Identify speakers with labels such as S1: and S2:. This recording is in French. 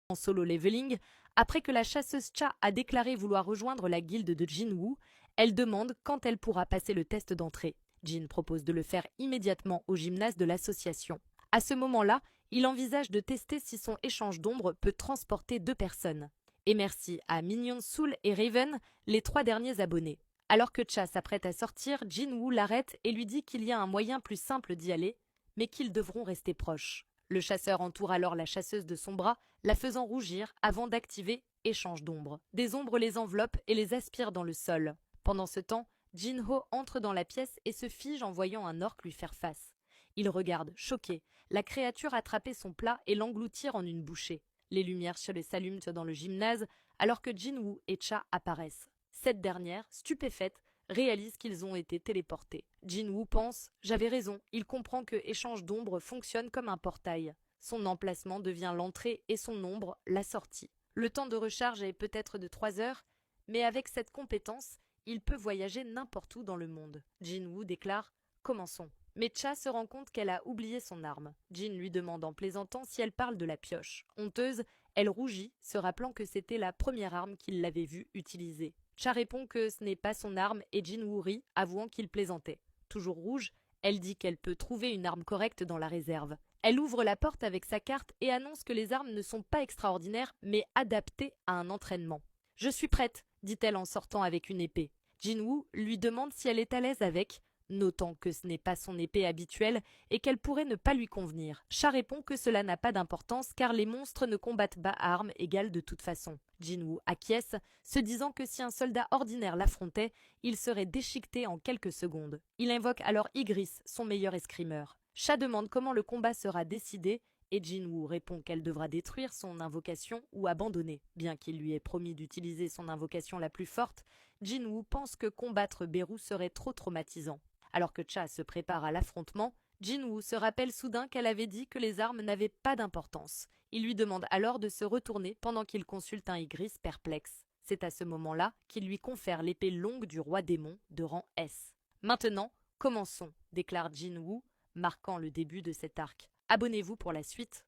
S1: En solo leveling, après que la chasseuse Cha a déclaré vouloir rejoindre la guilde de Jinwoo, elle demande quand elle pourra passer le test d'entrée. Jin propose de le faire immédiatement au gymnase de l'association. À ce moment-là, il envisage de tester si son échange d'ombre peut transporter 2 personnes. Et merci à Minion Soul et Raven, les 3 derniers abonnés. Alors que Cha s'apprête à sortir, Jinwoo l'arrête et lui dit qu'il y a un moyen plus simple d'y aller, mais qu'ils devront rester proches. Le chasseur entoure alors la chasseuse de son bras, la faisant rougir avant d'activer Échange d'ombres. Des ombres les enveloppent et les aspirent dans le sol. Pendant ce temps, Jinho entre dans la pièce et se fige en voyant un orque lui faire face. Il regarde, choqué. La créature attrapait son plat et l'engloutir en une bouchée. Les lumières s'allument dans le gymnase alors que Jinwoo et Cha apparaissent. Cette dernière, stupéfaite, réalise qu'ils ont été téléportés. Jinwoo pense « J'avais raison », il comprend que Échange d'ombre fonctionne comme un portail. Son emplacement devient l'entrée et son ombre la sortie. Le temps de recharge est peut-être de 3 heures, mais avec cette compétence, il peut voyager n'importe où dans le monde. Jinwoo déclare « Commençons ». Mais Cha se rend compte qu'elle a oublié son arme. Jin lui demande en plaisantant si elle parle de la pioche. Honteuse, elle rougit, se rappelant que c'était la première arme qu'il l'avait vue utiliser. Cha répond que ce n'est pas son arme et Jinwoo rit, avouant qu'il plaisantait. Toujours rouge, elle dit qu'elle peut trouver une arme correcte dans la réserve. Elle ouvre la porte avec sa carte et annonce que les armes ne sont pas extraordinaires, mais adaptées à un entraînement. « Je suis prête », dit-elle en sortant avec une épée. Jinwoo lui demande si elle est à l'aise avec, notant que ce n'est pas son épée habituelle et qu'elle pourrait ne pas lui convenir. Cha répond que cela n'a pas d'importance car les monstres ne combattent pas à armes égales de toute façon. Jinwoo acquiesce, se disant que si un soldat ordinaire l'affrontait, il serait déchiqueté en quelques secondes. Il invoque alors Igris, son meilleur escrimeur. Cha demande comment le combat sera décidé et Jinwoo répond qu'elle devra détruire son invocation ou abandonner. Bien qu'il lui ait promis d'utiliser son invocation la plus forte, Jinwoo pense que combattre Beru serait trop traumatisant. Alors que Cha se prépare à l'affrontement, Jinwoo se rappelle soudain qu'elle avait dit que les armes n'avaient pas d'importance. Il lui demande alors de se retourner pendant qu'il consulte un Igris perplexe. C'est à ce moment-là qu'il lui confère l'épée longue du roi démon de rang S. Maintenant, commençons, déclare Jinwoo, marquant le début de cet arc. Abonnez-vous pour la suite.